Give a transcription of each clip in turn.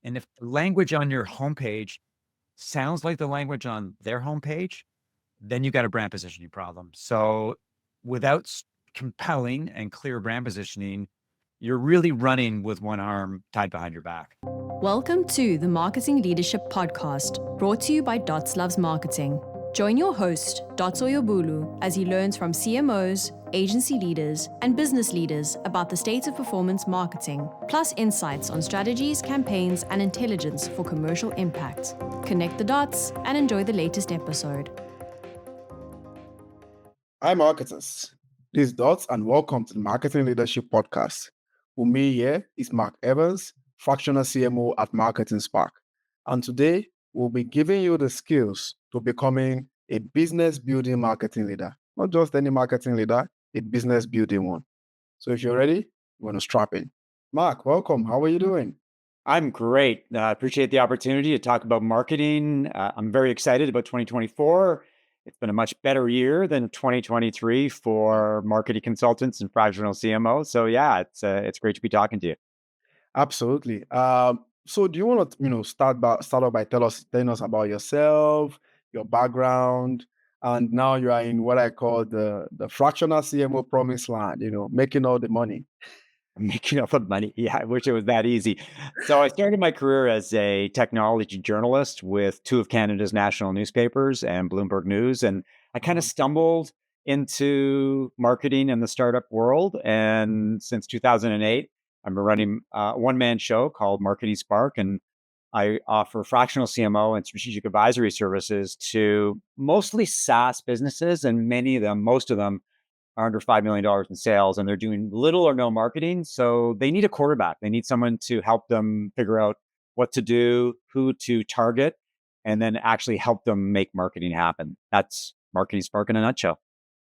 And if the language on your homepage sounds like the language on their homepage, then you got a brand positioning problem. So without compelling and clear brand positioning, you're really running with one arm tied behind your back. Welcome to the Marketing Leadership Podcast, brought to you by Dots Loves Marketing. Join your host, Dots Oyebolu, as he learns from CMOs, agency leaders, and business leaders about the state of performance marketing, plus insights on strategies, campaigns, and intelligence for commercial impact. Connect the dots and enjoy the latest episode. Hi, marketers. This is Dots, and welcome to the Marketing Leadership Podcast. With me here is Mark Evans, Fractional CMO at Marketing Spark. And today, we'll be giving you the skills to becoming a business building marketing leader. Not just any marketing leader, a business building one. So if you're ready, we're going to strap in. Mark, welcome. How are you doing? I'm great. I appreciate the opportunity to talk about marketing. I'm very excited about 2024. It's been a much better year than 2023 for marketing consultants and fractional CMOs. So yeah, it's great to be talking to you. Absolutely. So do you want to, start off by telling us about yourself, your background, and now you are in what I call the fractional CMO promised land, making all the money. Making up of money. Yeah, I wish it was that easy. So I started my career as a technology journalist with two of Canada's national newspapers and Bloomberg News. And I kind of Mhm. stumbled into marketing in the startup world. And since 2008, I'm running a one-man show called Marketing Spark. And I offer fractional CMO and strategic advisory services to mostly SaaS businesses, and most of them are under $5 million in sales, and they're doing little or no marketing. So they need a quarterback. They need someone to help them figure out what to do, who to target, and then actually help them make marketing happen. That's Marketing Spark in a nutshell.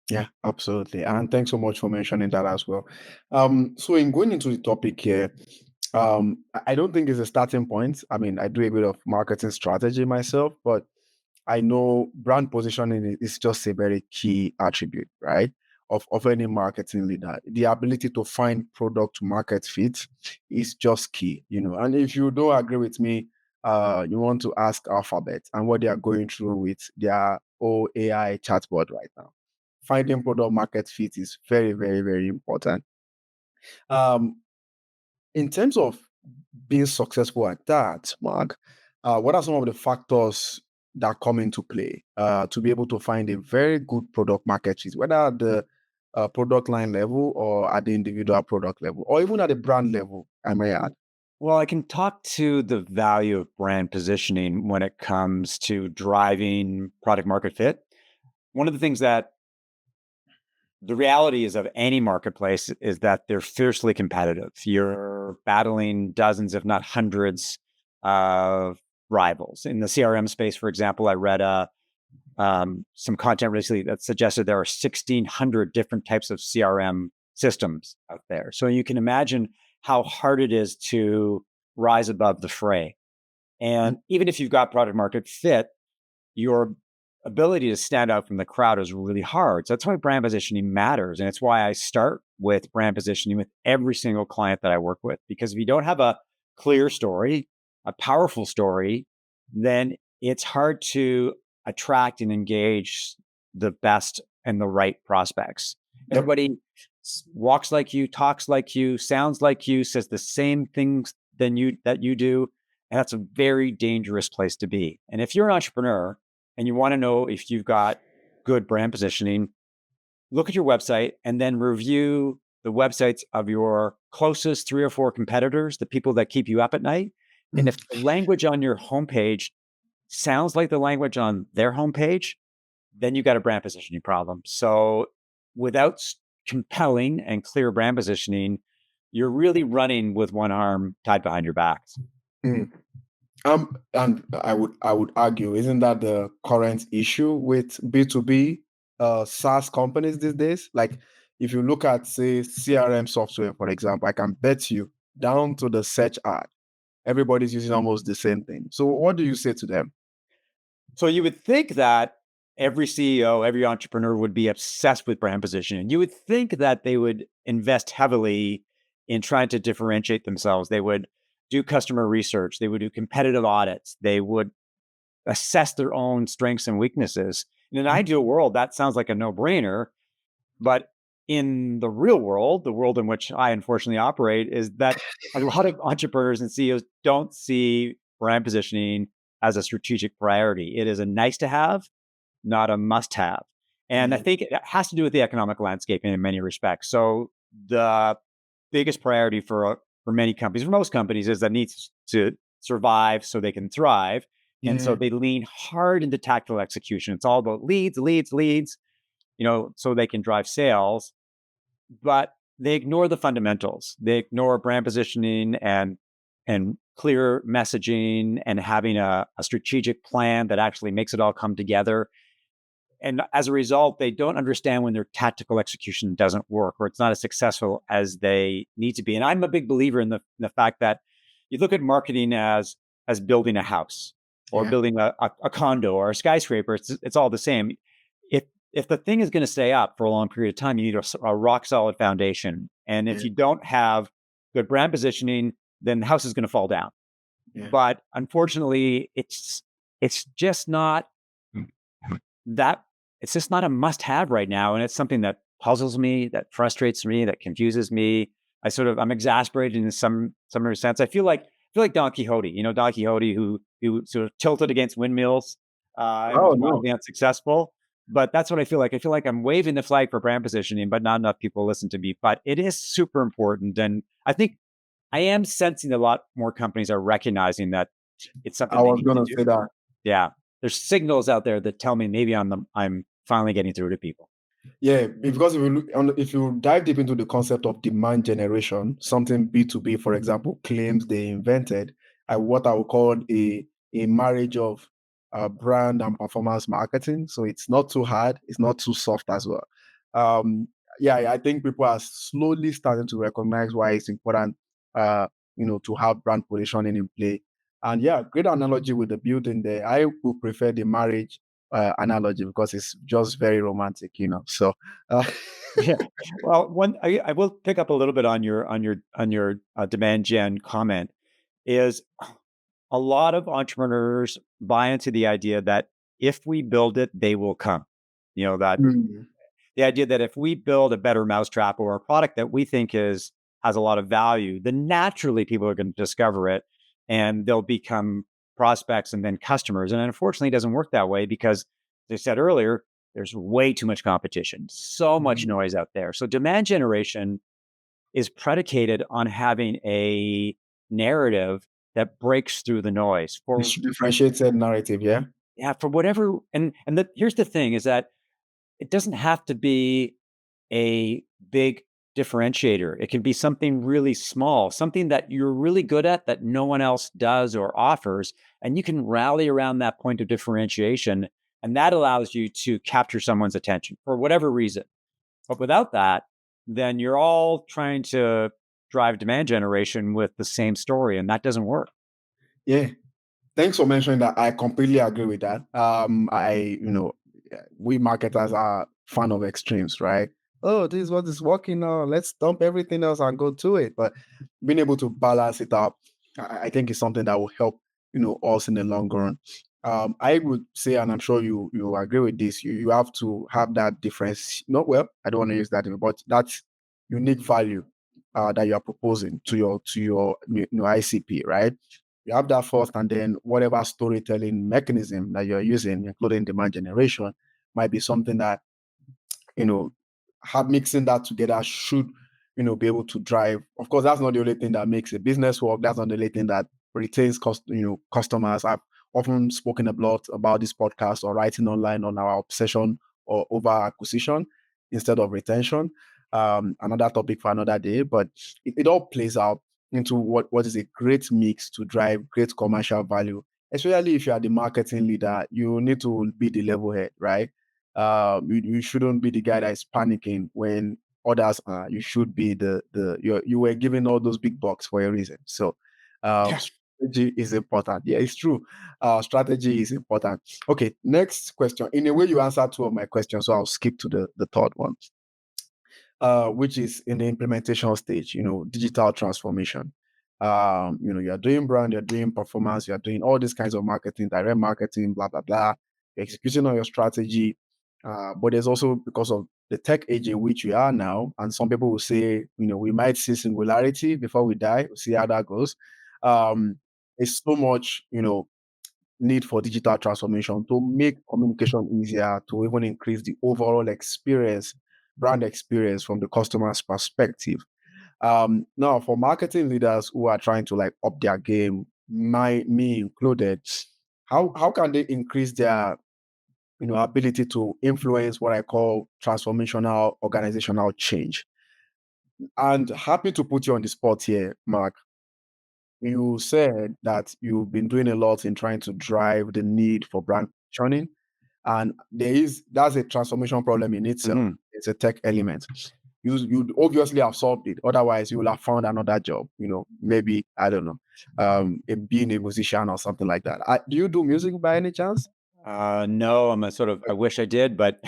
Yeah, absolutely. And thanks so much for mentioning that as well. So in going into the topic here, I don't think it's a starting point. I mean, I do a bit of marketing strategy myself, but I know brand positioning is just a very key attribute, right? Of any marketing leader. The ability to find product market fit is just key, And if you don't agree with me, you want to ask Alphabet and what they are going through with their whole AI chatbot right now. Finding product market fit is very, very, very important. Um, in terms of being successful at that, Mark, what are some of the factors that come into play to be able to find a very good product market fit, whether at the product line level or at the individual product level, or even at the brand level, I may add? Well, I can talk to the value of brand positioning when it comes to driving product market fit. One of the things that the reality is of any marketplace is that they're fiercely competitive. You're battling dozens, if not hundreds, of rivals. In the CRM space, for example, I read some content recently that suggested there are 1,600 different types of CRM systems out there. So you can imagine how hard it is to rise above the fray. And even if you've got product market fit, your ability to stand out from the crowd is really hard. So that's why brand positioning matters. And it's why I start with brand positioning with every single client that I work with. Because if you don't have a clear story, a powerful story, then it's hard to attract and engage the best and the right prospects. Yep. Everybody walks like you, talks like you, sounds like you, says the same things that you do. And that's a very dangerous place to be. And if you're an entrepreneur, and you want to know if you've got good brand positioning, look at your website and then review the websites of your closest 3 or 4 competitors, the people that keep you up at night. And if the language on your homepage sounds like the language on their homepage, then you got a brand positioning problem. So without compelling and clear brand positioning, you're really running with one arm tied behind your back. Mm. And I would argue, isn't that the current issue with B2B SaaS companies these days? Like, if you look at, say, CRM software, for example, I can bet you down to the search ad, everybody's using almost the same thing. So, what do you say to them? So you would think that every CEO, every entrepreneur would be obsessed with brand positioning. You would think that they would invest heavily in trying to differentiate themselves. They would do customer research. They would do competitive audits. They would assess their own strengths and weaknesses. In an ideal world, that sounds like a no-brainer. But in the real world, the world in which I unfortunately operate, is that a lot of entrepreneurs and CEOs don't see brand positioning as a strategic priority. It is a nice to have, not a must have. And I Yeah. think it has to do with the economic landscape in many respects. So the biggest priority for many companies, for most companies, is that needs to survive so they can thrive. And so Yeah. they lean hard into tactical execution. It's all about leads, leads, leads, so they can drive sales, but they ignore the fundamentals. They ignore brand positioning and clear messaging and having a strategic plan that actually makes it all come together. And as a result, they don't understand when their tactical execution doesn't work or it's not as successful as they need to be. And I'm a big believer in the fact that you look at marketing as building a house or Yeah. building a condo or a skyscraper. It's all the same. If if the thing is going to stay up for a long period of time, you need a rock solid foundation. And if Yeah. you don't have good brand positioning, then the house is going to fall down. Yeah. But unfortunately, it's just not that it's just not a must have right now. And it's something that puzzles me, that frustrates me, that confuses me. I'm exasperated in some sense. I feel like Don Quixote, Don Quixote who sort of tilted against windmills and Oh was no. wildly unsuccessful. But that's what I feel like. I feel like I'm waving the flag for brand positioning, but not enough people listen to me. But it is super important. And I think I am sensing a lot more companies are recognizing that it's I something they was need to gonna say do. that. Yeah. There's signals out there that tell me maybe I'm finally getting through to people. Yeah, because if you dive deep into the concept of demand generation, something B2B, for example, claims they invented, what I would call a marriage of brand and performance marketing. So it's not too hard, it's not too soft as well. Um, yeah, I think people are slowly starting to recognize why it's important, uh, to have brand positioning in play. And yeah, great analogy with the building there. I would prefer the marriage analogy because it's just very romantic. So, uh, Yeah. Well, I will pick up a little bit on your demand gen comment. Is a lot of entrepreneurs buy into the idea that if we build it, they will come. That mm, the idea that if we build a better mousetrap or a product that we think has a lot of value, then naturally people are going to discover it and they'll become prospects and then customers. And unfortunately, it doesn't work that way because, as I said earlier, there's way too much competition, so much mm, noise out there. So demand generation is predicated on having a narrative that breaks through the noise for differentiated narrative, yeah. yeah for whatever. Here's the thing: is that it doesn't have to be a big differentiator. It can be something really small, something that you're really good at that no one else does or offers. And you can rally around that point of differentiation. And that allows you to capture someone's attention for whatever reason. But without that, then you're all trying to drive demand generation with the same story. And that doesn't work. Yeah. Thanks for mentioning that. I completely agree with that. We marketers are fan of extremes, right? Oh, this is what is working now. Let's dump everything else and go to it. But being able to balance it up, I think is something that will help, us in the long run. I would say, and I'm sure you agree with this, you have to have that difference. Not well, I don't want to use that, but that's unique value that you are proposing to your ICP, right? You have that first, and then whatever storytelling mechanism that you're using, including demand generation, might be something that you know have mixing that together should be able to drive. Of course, that's not the only thing that makes a business work. That's not the only thing that retains customers. I've often spoken a lot about this podcast or writing online on our obsession or over acquisition instead of retention. Another topic for another day, but it all plays out into what is a great mix to drive great commercial value. Especially if you are the marketing leader, you need to be the level head, right? You shouldn't be the guy that is panicking when others are. You should be you were given all those big bucks for a reason. So strategy is important. Yeah, it's true. Strategy is important. Okay, next question. In a way, you answered two of my questions, so I'll skip to the third one, which is in the implementation stage, digital transformation. You're doing brand, you're doing performance, you're doing all these kinds of marketing, direct marketing, blah, blah, blah. You're executing on your strategy. But there's also, because of the tech age in which we are now, and some people will say, we might see singularity before we die. We'll see how that goes. It's so much, need for digital transformation to make communication easier, to even increase the overall experience, brand experience from the customer's perspective. Now, for marketing leaders who are trying to like up their game, me included, how can they increase their ability to influence what I call transformational organizational change? And happy to put you on the spot here, Mark. You said that you've been doing a lot in trying to drive the need for brand positioning, and that's a transformation problem in itself. Mhm. It's a tech element. You obviously have solved it. Otherwise, you will have found another job. Maybe I don't know, being a musician or something like that. Do you do music by any chance? No, I'm a sort of, I wish I did, but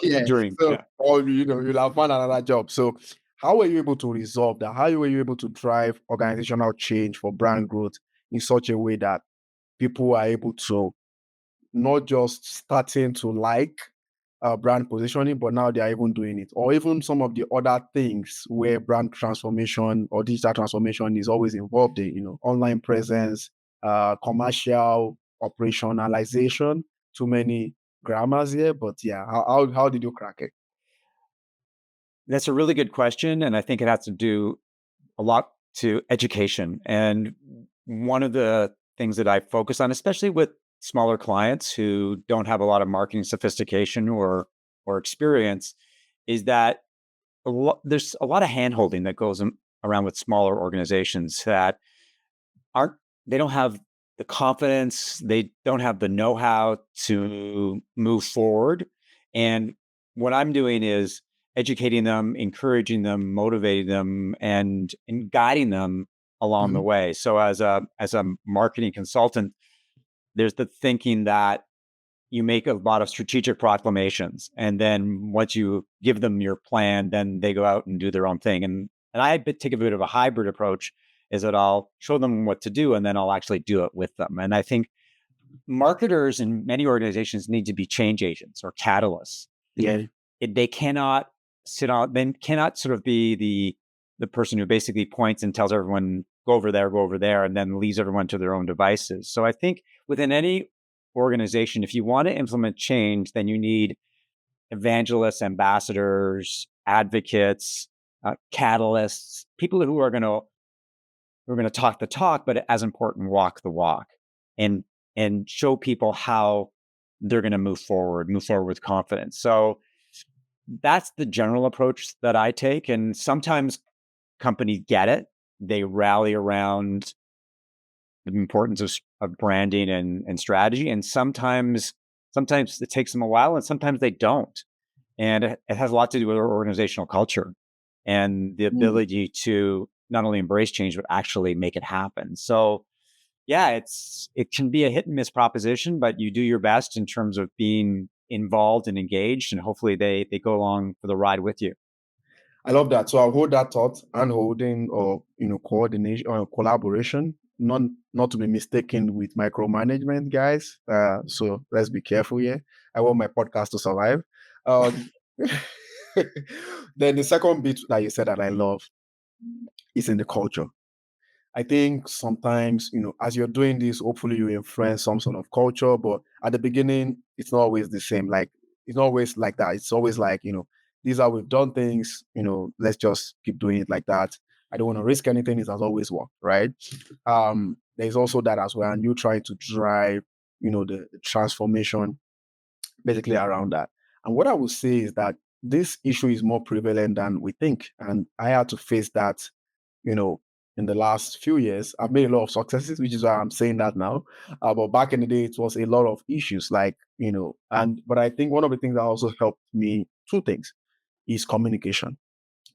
Yeah. dream. So, Yeah. or you'll have found another job. So, how were you able to resolve that? How were you able to drive organizational change for brand growth in such a way that people are able to not just starting to like brand positioning, but now they are even doing it, or even some of the other things where brand transformation or digital transformation is always involved in, online presence, commercial operationalization. Too many grammars here, but yeah, how did you crack it? That's a really good question. And I think it has to do a lot to education. And one of the things that I focus on, especially with smaller clients who don't have a lot of marketing sophistication or experience, is that there's a lot of handholding that goes around with smaller organizations that aren't they don't have the confidence, they don't have the know-how to move forward. And what I'm doing is educating them, encouraging them, motivating them, and guiding them along the Mhm. way. So as a marketing consultant, there's the thinking that you make a lot of strategic proclamations, and then once you give them your plan, then they go out and do their own thing. And take a bit of a hybrid approach, is that I'll show them what to do, and then I'll actually do it with them. And I think marketers in many organizations need to be change agents or catalysts. Yeah. They cannot they cannot sort of be the person who basically points and tells everyone go over there, and then leaves everyone to their own devices. So I think within any organization, if you want to implement change, then you need evangelists, ambassadors, advocates, catalysts, people who are going to talk the talk, but as important, walk the walk, and show people how they're going to move forward with confidence. So that's the general approach that I take. And sometimes companies get it. They rally around the importance of branding and strategy. And sometimes it takes them a while, and sometimes they don't. And it has a lot to do with our organizational culture and the Mm. ability to not only embrace change, but actually make it happen. So yeah, it can be a hit and miss proposition, but you do your best in terms of being involved and engaged, and hopefully they go along for the ride with you. I love that. So I'll hold that thought and holding or coordination or collaboration, not to be mistaken with micromanagement, guys. So let's be careful here. I want my podcast to survive. Um, then the second bit that you said that I love is in the culture. I think sometimes, as you're doing this, hopefully you influence some sort of culture, but at the beginning, it's not always the same. Like, it's not always like that. It's always like, these are we've done things, let's just keep doing it like that. I don't want to risk anything. It has always worked, right? There's also that as well. And you try to drive, the transformation basically around that. And what I would say is that this issue is more prevalent than we think. And I had to face that, you know, in the last few years. I've made a lot of successes, which is why I'm saying that now. But back in the day, it was a lot of issues, like, but I think one of the things that also helped me, two things, is communication.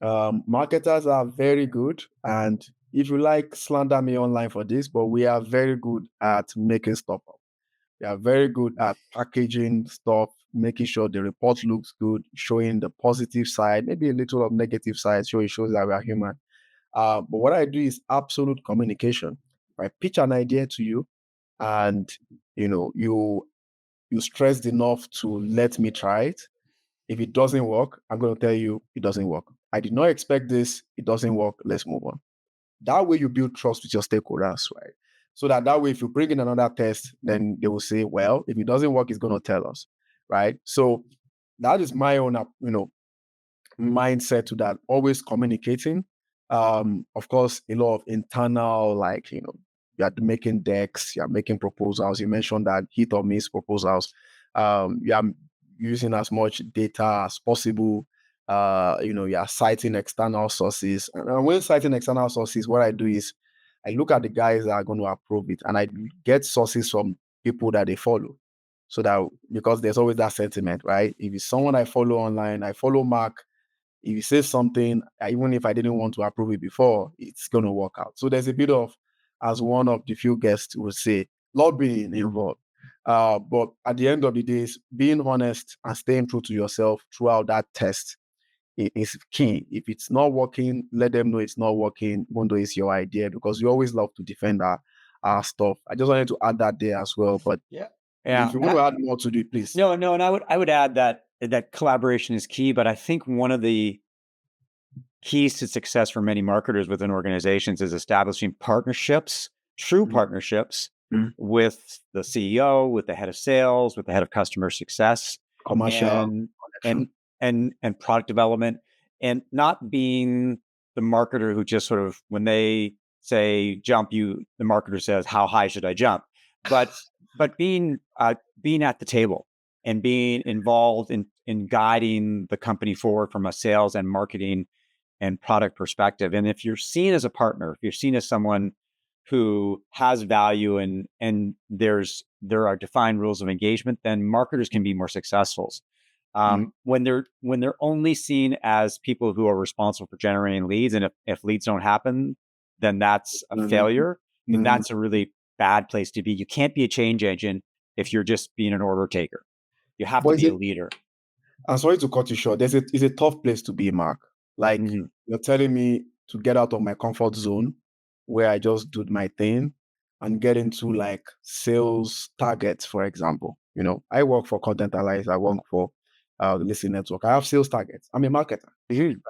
Marketers are very good. And if you like, slander me online for this, but we are very good at making stuff up. They are very good at packaging stuff, making sure the report looks good, showing the positive side, maybe a little of negative side, so it shows that we are human. But what I do is absolute communication. If I pitch an idea to you, and you stressed enough to let me try it. If it doesn't work, I'm going to tell you it doesn't work. I did not expect this. It doesn't work. Let's move on. That way you build trust with your stakeholders, right? So that way, if you bring in another test, then they will say, well, if it doesn't work, it's going to tell us, right? So that is my own, mindset to that, always communicating. Of course, a lot of internal, like, you are making decks, you are making proposals. You mentioned that hit or miss proposals. You are using as much data as possible. You are citing external sources. And when citing external sources, what I do is I look at the guys that are going to approve it, and I get sources from people that they follow. So that, because there's always that sentiment, right? If it's someone I follow online, I follow Mark. If you say something, even if I didn't want to approve it before, it's going to work out. So there's a bit of, as one of the few guests would say, lobbying involved. But at the end of the day, being honest and staying true to yourself throughout that test is key. If it's not working, let them know it's not working, even though it's your idea, because we always love to defend our stuff. I just wanted to add that there as well. But Yeah. if Yeah. you want to add more to it, please. No, and I would add that collaboration is key, but I think one of the keys to success for many marketers within organizations is establishing partnerships, true Mm, partnerships mm. with the CEO, with the head of sales, with the head of customer success, Commercial and connection. and product development, and not being the marketer who just sort of, when they say jump, the marketer says, how high should I jump? But being at the table and being involved in guiding the company forward from a sales and marketing and product perspective. And if you're seen as a partner, if you're seen as someone who has value, and there are defined rules of engagement, then marketers can be more successful. Mm. When they're only seen as people who are responsible for generating leads, and if leads don't happen, then that's a Mm. failure, and Mm. that's a really bad place to be. You can't be a change agent if you're just being an order taker. You have to But is be a it leader. I'm sorry to cut you short. It's a tough place to be, Mark. Like, Mhm. you're telling me to get out of my comfort zone where I just do my thing and get into like sales targets, for example. I work for Content Alliance, I work for Listen Network. I have sales targets. I'm a marketer. Mhm.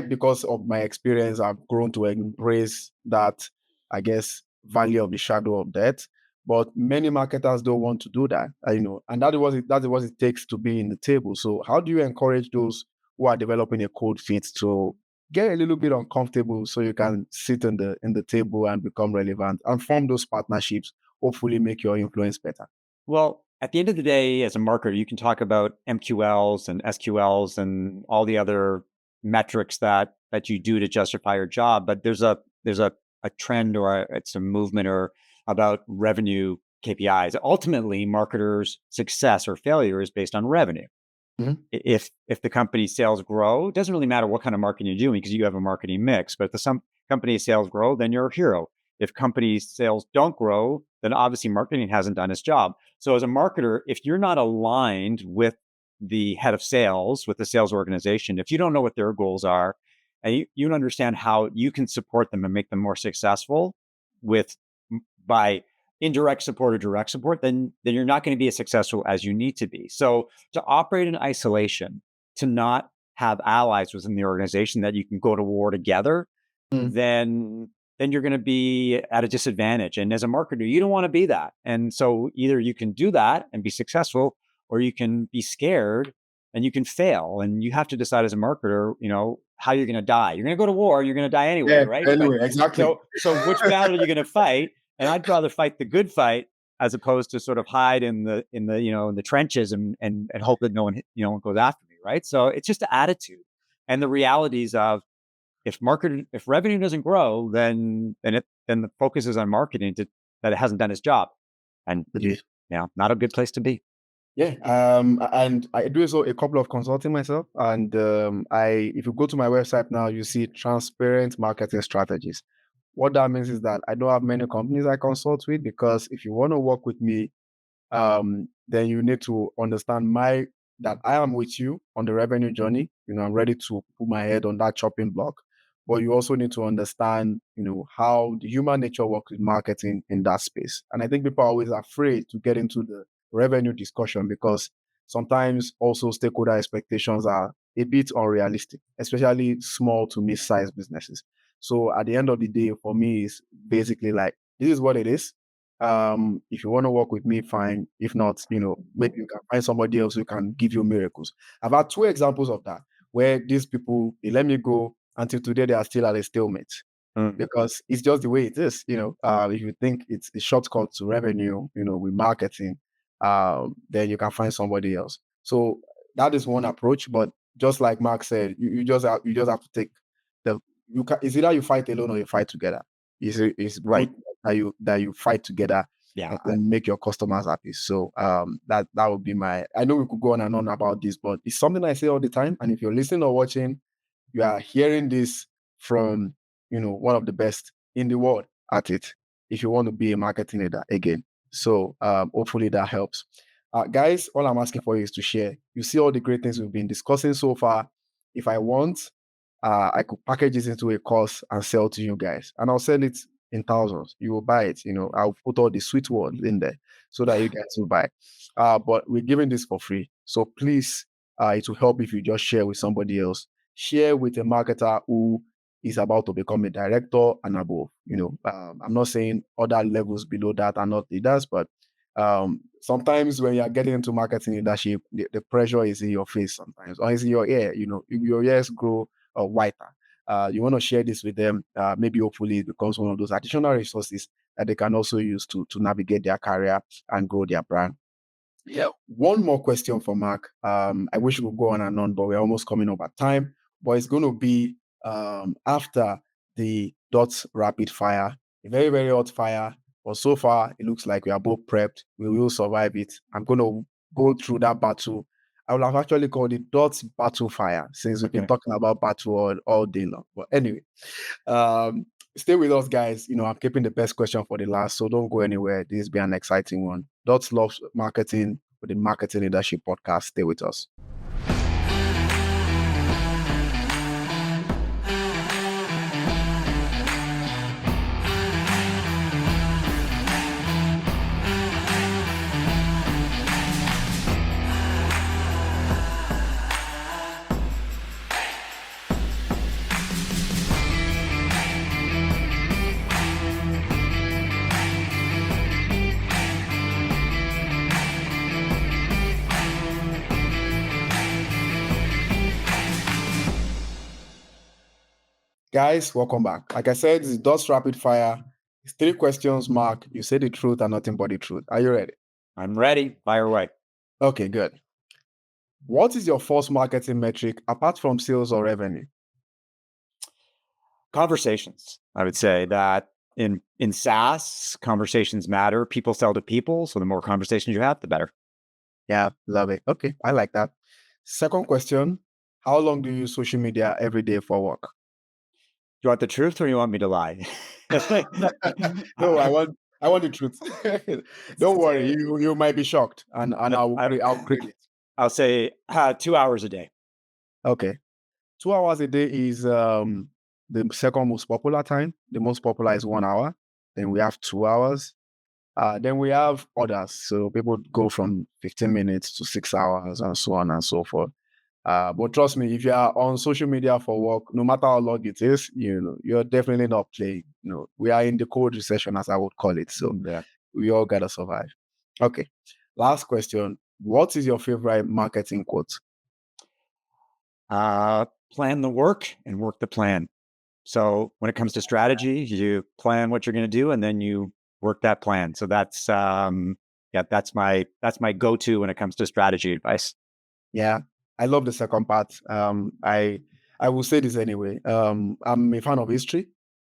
Because of my experience, I've grown to embrace that, I guess, valley of the shadow of death. But many marketers don't want to do that, and that is what it takes to be in the table. So how do you encourage those who are developing a cold fit to get a little bit uncomfortable so you can sit in the table and become relevant and form those partnerships, hopefully make your influence better? Well, at the end of the day, as a marketer, you can talk about MQLs and SQLs and all the other metrics that you do to justify your job, but there's a trend, or it's a movement, or about revenue KPIs. Ultimately, marketers' success or failure is based on revenue. Mhm. If the company's sales grow, it doesn't really matter what kind of marketing you're doing because you have a marketing mix. But if some company's sales grow, then you're a hero. If companies' sales don't grow, then obviously marketing hasn't done its job. So as a marketer, if you're not aligned with the head of sales, with the sales organization, if you don't know what their goals are, and you don't understand how you can support them and make them more successful with by indirect support or direct support, then you're not going to be as successful as you need to be. So to operate in isolation, to not have allies within the organization that you can go to war together, Mm. then you're going to be at a disadvantage. And as a marketer, you don't want to be that. And so either you can do that and be successful, or you can be scared and you can fail. And you have to decide as a marketer, how you're going to die. You're going to go to war, you're going to die anyway, Yeah, right? But anyway, exactly. so which battle are you going to fight? And I'd rather fight the good fight as opposed to sort of hide in the trenches and hope that no one goes after me, right? So it's just the attitude and the realities of, if revenue doesn't grow, then the focus is on marketing that it hasn't done its job, and not a good place to be. Yeah, and I do also a couple of consulting myself, and if you go to my website now, you see transparent marketing strategies. What that means is that I don't have many companies I consult with, because if you want to work with me, then you need to understand that I am with you on the revenue journey. I'm ready to put my head on that chopping block, but you also need to understand, how the human nature works with marketing in that space. And I think people are always afraid to get into the revenue discussion because sometimes also stakeholder expectations are a bit unrealistic, especially small to mid-sized businesses. So at the end of the day, for me, it's basically like, this is what it is. If you want to work with me, fine. If not, maybe you can find somebody else who can give you miracles. I've had two examples of that where these people, they let me go until today, they are still at a stalemate Mm. because it's just the way it is. If you think it's a shortcut to revenue, with marketing, then you can find somebody else. So that is one approach. But just like Mark said, you just have to take the it's either you fight alone or you fight together. It's Right. good that you fight together Yeah. and make your customers happy. So that would be my. I know we could go on and on about this, but it's something I say all the time. And if you're listening or watching, you are hearing this from one of the best in the world at it. If you want to be a marketing leader again, so hopefully that helps. Guys, all I'm asking for you is to share. You see all the great things we've been discussing so far. If I want, I could package this into a course and sell to you guys, and I'll sell it in thousands. You will buy it. I'll put all the sweet words in there so that you guys will buy. But we're giving this for free, so please, it will help if you just share with somebody else. Share with a marketer who is about to become a director and above. I'm not saying other levels below that are not leaders, but sometimes when you are getting into marketing leadership, the pressure is in your face sometimes, or it's in your ear. Your ears grow whiter. You want to share this with them. Maybe hopefully it becomes one of those additional resources that they can also use to navigate their career and grow their brand. Yeah. One more question for Mark. I wish we could go on and on, but we're almost coming up at time. But it's going to be after the dots rapid fire, a very, very hot fire. But so far, it looks like we are both prepped. We will survive it. I'm going to go through that battle. I would have actually called it dots battle fire since we've been Okay. talking about battle all day long. But anyway, um, stay with us, guys. I'm keeping the best question for the last, so don't go anywhere. This will be an exciting one. Dots loves marketing with the Marketing Leadership Podcast. Stay with us. Guys, welcome back. Like I said, it's Dots Rapid Fire. It's 3 questions, Mark. You say the truth and nothing but the truth. Are you ready? I'm ready. Fire away. Okay, good. What is your first marketing metric apart from sales or revenue? Conversations. I would say that in SaaS, conversations matter. People sell to people. So the more conversations you have, the better. Yeah, love it. Okay, I like that. Second question. How long do you use social media every day for work? You want the truth or you want me to lie? No, I want the truth. Don't worry, you might be shocked, and I'll grade it. I'll say 2 hours a day. Okay, 2 hours a day is the second most popular time. The most popular is 1 hour. Then we have 2 hours. Then we have others. So people go from 15 minutes to 6 hours and so on and so forth. But trust me, if you are on social media for work, no matter how long it is, you're definitely not playing. We are in the cold recession, as I would call it. So Yeah. we all gotta survive. Okay. Last question. What is your favorite marketing quote? Plan the work and work the plan. So when it comes to strategy, you plan what you're going to do and then you work that plan. So that's that's my go-to when it comes to strategy advice. Yeah, I love the second part. I will say this anyway. I'm a fan of history,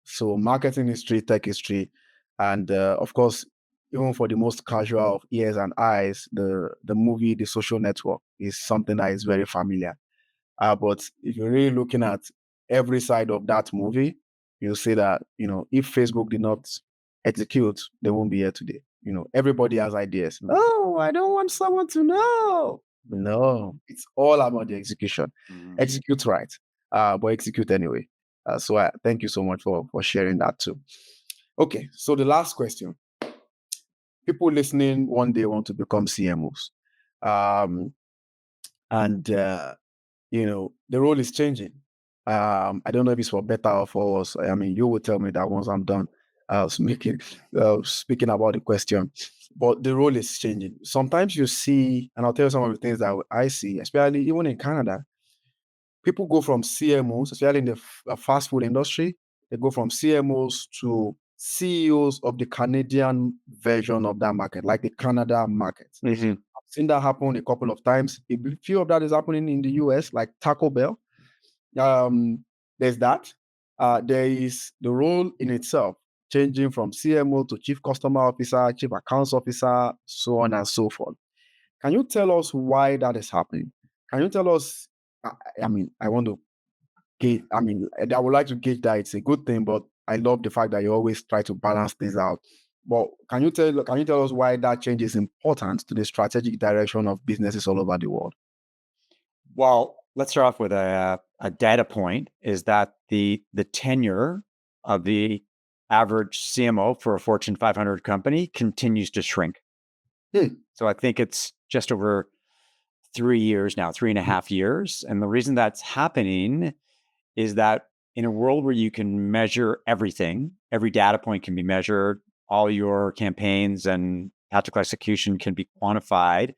so marketing history, tech history, and of course, even for the most casual of ears and eyes, the movie The Social Network is something that is very familiar. But if you're really looking at every side of that movie, you'll see that, if Facebook did not execute, they won't be here today. Everybody has ideas. Oh, I don't want someone to know. No, it's all about the execution. Mhm. Execute right, but execute anyway. So thank you so much for sharing that too. Okay, so the last question. People listening one day want to become CMOs. Um, and the role is changing. I don't know if it's for better or for worse. I mean, you will tell me that once I'm done speaking about the question. But the role is changing. Sometimes you see, and I'll tell you some of the things that I see, especially even in Canada. People go from CMOs, especially in the fast food industry, they go from CMOs to CEOs of the Canadian version of that market, like the Canada market. Mhm. I've seen that happen a couple of times. A few of that is happening in the US, like Taco Bell. There's that. There is the role in itself changing from CMO to Chief Customer Officer, Chief Accounts Officer, so on and so forth. Can you tell us why that is happening? Can you tell us? I, I mean, I want to gauge. I mean, I would like to gauge that it's a good thing, but I love the fact that you always try to balance things out. But can you tell us why that change is important to the strategic direction of businesses all over the world? Well, let's start off with a data point is that the tenure of the average CMO for a Fortune 500 company continues to shrink. Hmm. So I think it's just over 3 years now, 3.5 years. And the reason that's happening is that in a world where you can measure everything, every data point can be measured, all your campaigns and tactical execution can be quantified,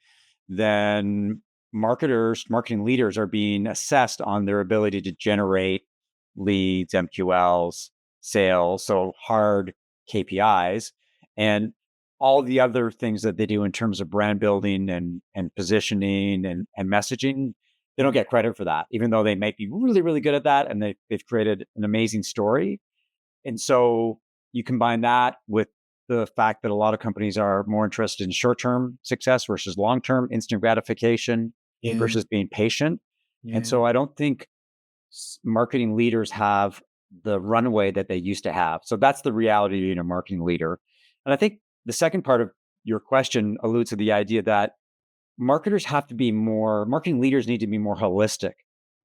then marketing leaders are being assessed on their ability to generate leads, MQLs, sales, so hard KPIs, and all the other things that they do in terms of brand building and positioning and messaging. They don't get credit for that, even though they might be really, really good at that and they've created an amazing story. And so you combine that with the fact that a lot of companies are more interested in short-term success versus long-term instant gratification Yeah, versus being patient. And yeah. so I don't think marketing leaders have the runway that they used to have. So that's the reality of being a marketing leader. And I think the second part of your question alludes to the idea that marketing leaders need to be more holistic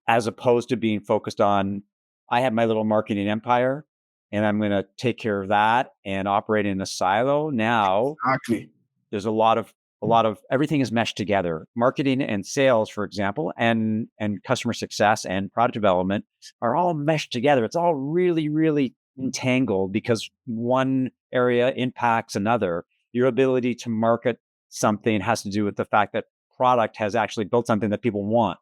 as opposed to being focused on, I have my little marketing empire and I'm going to take care of that and operate in a silo. Now Exactly. there's a lot of everything is meshed together. Marketing and sales, for example, and customer success and product development are all meshed together. It's all really, really entangled because one area impacts another. Your ability to market something has to do with the fact that product has actually built something that people want.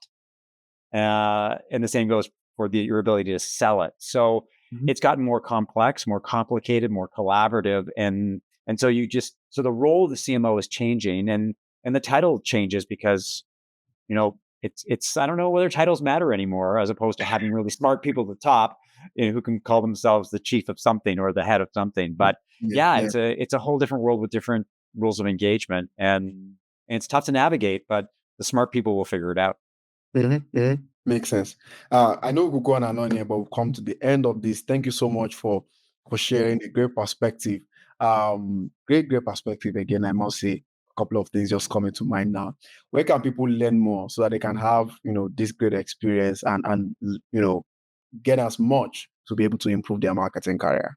And the same goes for your ability to sell it. So Mhm. it's gotten more complex, more complicated, more collaborative, and so so the role of the CMO is changing, and the title changes because it's I don't know whether titles matter anymore, as opposed to having really smart people at the top, who can call themselves the chief of something or the head of something. But Yeah, yeah, yeah. it's a whole different world with different rules of engagement, and it's tough to navigate, but the smart people will figure it out. Makes sense. I know we'll go on and on here, but we've come to the end of this. Thank you so much for sharing a great perspective. Great perspective again. I must say a couple of things just coming to mind now. Where can people learn more so that they can have this great experience and get as much to be able to improve their marketing career?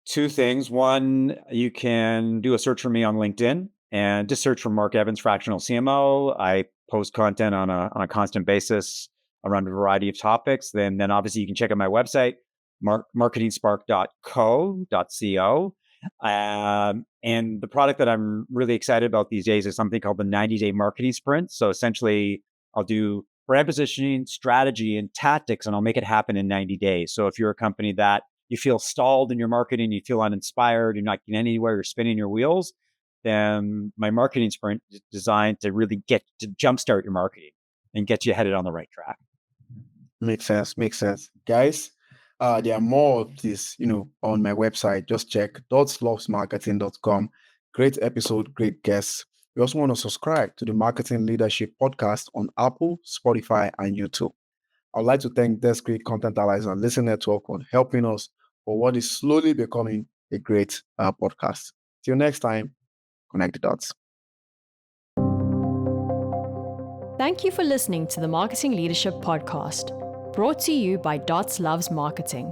Two things. One, you can do a search for me on LinkedIn and just search for Mark Evans, Fractional CMO. I post content on a constant basis around a variety of topics. Then obviously you can check out my website, marketingspark.co. And the product that I'm really excited about these days is something called the 90-day marketing sprint. So essentially, I'll do brand positioning, strategy, and tactics, and I'll make it happen in 90 days. So if you're a company that you feel stalled in your marketing, you feel uninspired, you're not getting anywhere, you're spinning your wheels, then my marketing sprint is designed to really get to jumpstart your marketing and get you headed on the right track. Makes sense. Makes sense. Guys, there are more of this, on my website. Just check dotslovesmarketing.com. Great episode, great guests. You also want to subscribe to the Marketing Leadership Podcast on Apple, Spotify, and YouTube. I'd like to thank this great content allies and Listen Network on helping us for what is slowly becoming a great podcast. Till next time, connect the dots. Thank you for listening to the Marketing Leadership Podcast. brought to you by Dots Loves Marketing.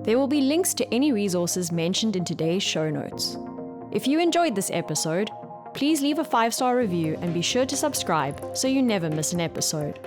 There will be links to any resources mentioned in today's show notes. If you enjoyed this episode, please leave a 5-star review and be sure to subscribe so you never miss an episode.